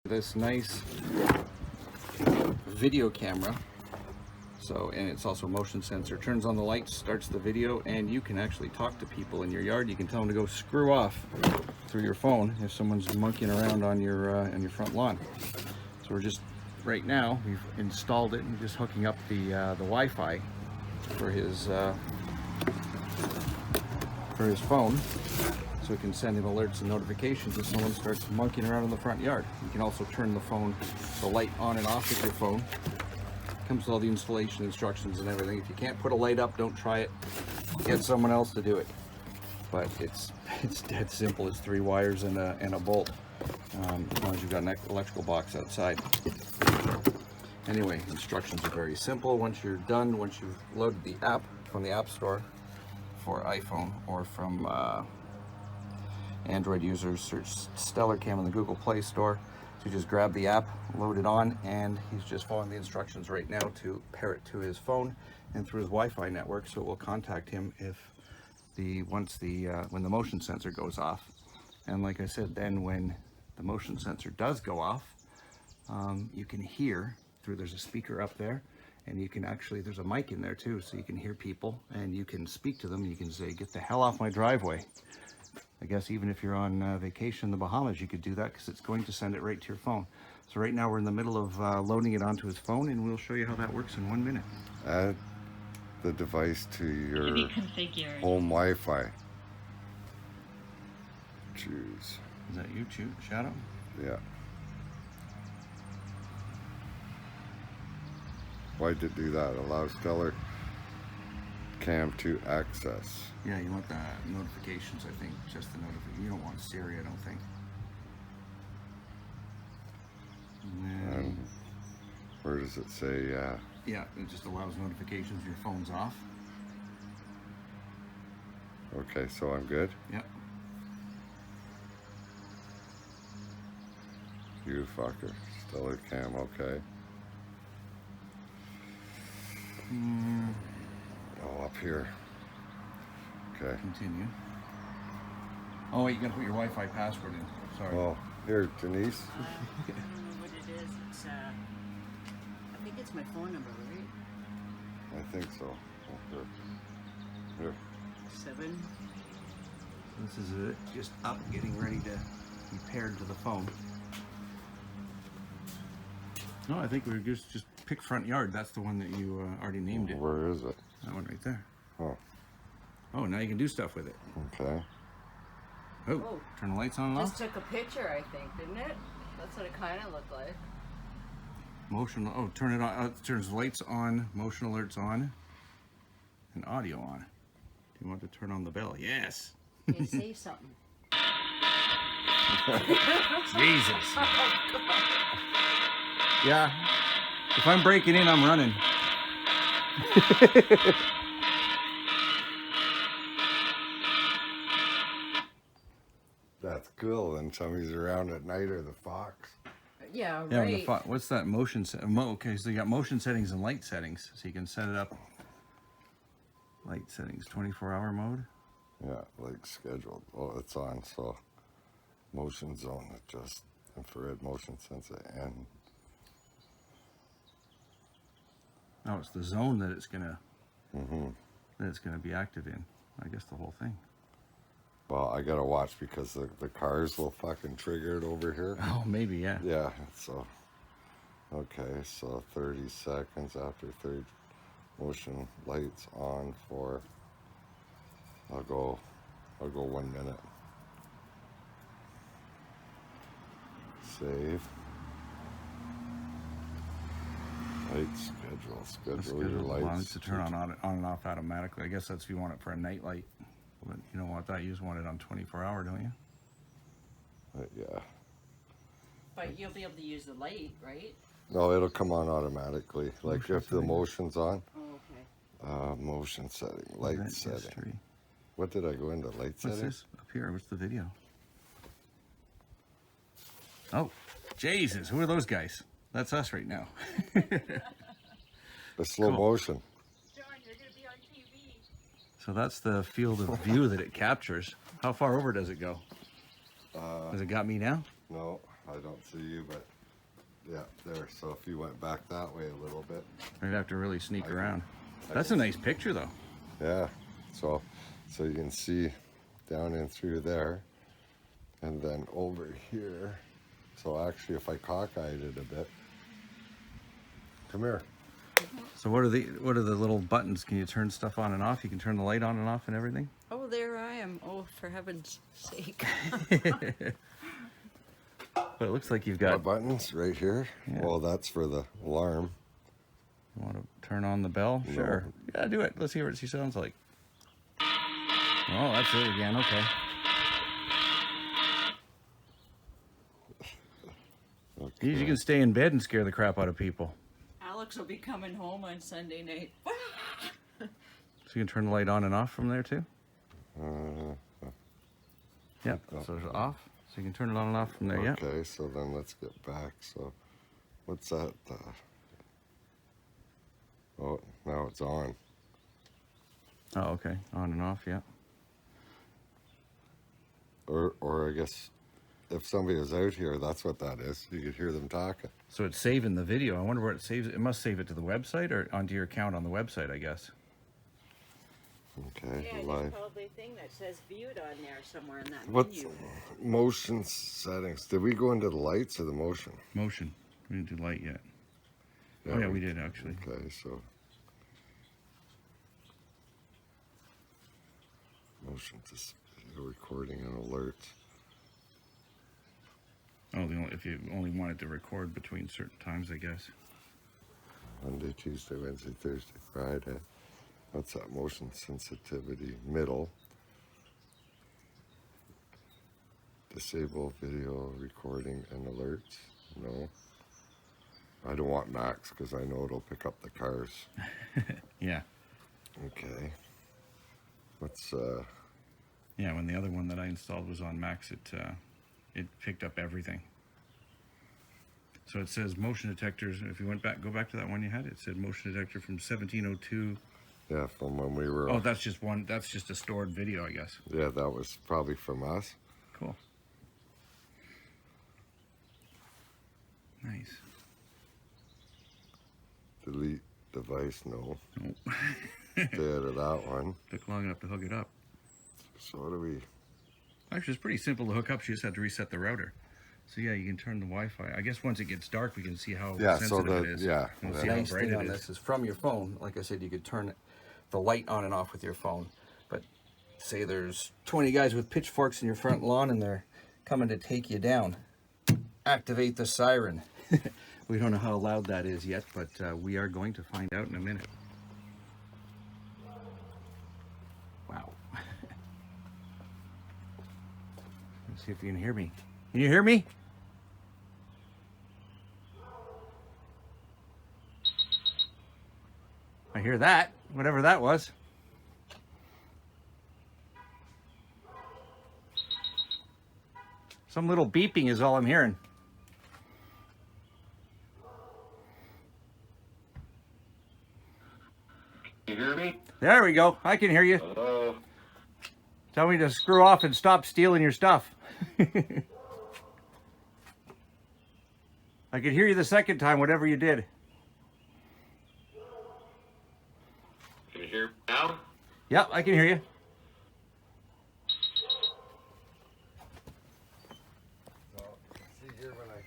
This nice video camera. So, and it's also a motion sensor. Turns on the lights, starts the video, and you can actually talk to people in your yard. You can tell them to go screw off through your phone if someone's monkeying around on your front lawn. So we're just right now we've installed it and just hooking up the Wi-Fi for his phone, so we can send him alerts and notifications if someone starts monkeying around in the front yard. You can also turn the light on and off with your phone. Comes with all the installation instructions and everything. If you can't put a light up, don't try it. Get someone else to do it. But it's dead simple. It's 3 wires and a bolt. As long as you've got an electrical box outside. Anyway, instructions are very simple. Once you're done, once you've loaded the app from the App Store for iPhone, or from Android users, search Stellar Cam in the Google Play Store. So you just grab the app, load it on, and he's just following the instructions right now to pair it to his phone and through his Wi-Fi network, so it will contact him when the motion sensor goes off. And like I said, then when the motion sensor does go off, you can hear there's a speaker up there, and you can actually, there's a mic in there too, so you can hear people and you can speak to them. You can say, "Get the hell off my driveway." I guess even if you're on vacation in the Bahamas, you could do that, because it's going to send it right to your phone. So right now we're in the middle of loading it onto his phone, and we'll show you how that works in 1 minute. Add the device to your home Wi-Fi. Choose. Is that you, Shadow? Yeah. Why did it do that? Allow Stellar Cam to access. Yeah, you want the notifications, I think. Just the notification. You don't want Siri, I don't think. And where does it say? Yeah, it just allows notifications if your phone's off. Okay, so I'm good. Yep. You fucker. Stellar Cam, okay. Oh, up here. Okay. Continue. Oh, wait, you gotta put your Wi-Fi password in. Sorry. Oh, here, Denise. I don't know what it is. It's I think it's my phone number, right? I think so. Oh, here. 7. This is it. Just up, getting ready to be paired to the phone. No, I think we just pick front yard. That's the one that you already named it. Where is it? That one right there. Oh. Oh, now you can do stuff with it. Okay. Oh, turn the lights on and Just off. took a picture, I think, didn't it? That's what it kind of looked like. Motion, oh, turn it on. It turns lights on, motion alerts on, and audio on. Do you want to turn on the bell? Yes. Okay, say something. Jesus. Yeah. If I'm breaking in, I'm running. That's cool. And somebody's around at night, or the fox. Yeah, Yeah, right. what's that motion set? Okay, so you got motion settings and light settings, so you can set it up. Light settings, 24-hour mode. Yeah, like scheduled. Oh, it's on. So motion zone, adjust infrared motion sensor, and Oh, it's the zone that it's gonna be active in. I guess the whole thing. well, I gotta watch, because the cars will fucking trigger it over here. Oh, maybe, yeah. Yeah, so okay, so 30 seconds after third motion lights on for, I'll go 1 minute. Save. Light schedule your lights. To turn on and off automatically. I guess that's if you want it for a night light. But you don't want that. You just want it on 24-hour, don't you? Yeah. But you'll be able to use the light, right? No, it'll come on automatically. Like Motion if the setting. motion's on. Oh, okay. Motion setting, light Event setting. history. What did I go into? Light What's setting? this up here? What's the video? Oh, Jesus! Who are those guys? That's us right now. The slow Cool. motion. John, you're going to be on TV. So that's the field of view that it captures. How far over does it go? Has it got me now? No, I don't see you, but Yeah, there. So if you went back that way a little bit. I'd have to really sneak I can- around. I That's a can nice picture though. Yeah, so you can see down in through there, and then over here. So actually, if I cockeyed it a bit, come here. So what are the little buttons? Can you turn stuff on and off? You can turn the light on and off and everything? Oh, there I am. Oh, for heaven's sake. But it looks like you've Got got. buttons right here. Yeah. Well, that's for the alarm. You want to turn on the bell? No. Sure. Yeah, do it. Let's hear what she sounds like. Oh, that's it again. Okay. Okay. You can stay in bed and scare the crap out of people. Alex will be coming home on Sunday night. So you can turn the light on and off from there too? Yep. So it's off. So you can turn it on and off from there. Yep. Okay, so then let's get back. So, what's that? Oh, now it's on. Oh, okay. On and off. Yeah. Or I guess if somebody is out here, that's what that is. You could hear them talking. So it's saving the video. I wonder where it saves it. It must save it to the website or onto your account on the website, I guess. Okay, Yeah, live. there's probably a thing that says viewed on there somewhere in that What's menu. motion settings? Did we go into the lights or the motion? Motion. We didn't do light yet. Oh yeah, we did actually. Okay, so motion to recording and alerts. Oh, if you only wanted to record between certain times, I guess. Monday, Tuesday, Wednesday, Thursday, Friday. What's that? Motion sensitivity, middle. Disable video recording and alerts. No. I don't want max because I know it'll pick up the cars. Yeah. Okay. What's Yeah, when the other one that I installed was on max, it picked up everything. So it says motion detectors. If you go back to that one you had, it said motion detector from 1702. yeah, from when we were Oh, that's just one. That's just a stored video, I guess. yeah, that was probably from us. Cool. Nice. Delete device, no. Nope. Stay out of that one. Took long enough to hook it up. So what do we Actually, it's pretty simple to hook up. You just have to reset the router. So yeah, you can turn the Wi-Fi. I guess once it gets dark, we can see how Yeah, so sensitive the- it is. yeah, We'll the see how nice bright thing it on is. this is from your phone. Like I said, you could turn the light on and off with your phone. But say there's 20 guys with pitchforks in your front lawn and they're coming to take you down. Activate the siren. We don't know how loud that is yet, but we are going to find out in a minute. Wow. Let's see if you can hear me. Can you hear me? I hear that, whatever that was. Some little beeping is all I'm hearing. You hear me? There we go. I can hear you. Hello? Tell me to screw off and stop stealing your stuff. I could hear you the second time, whatever you did. Can you hear me now? Yep, I can hear you. see here when I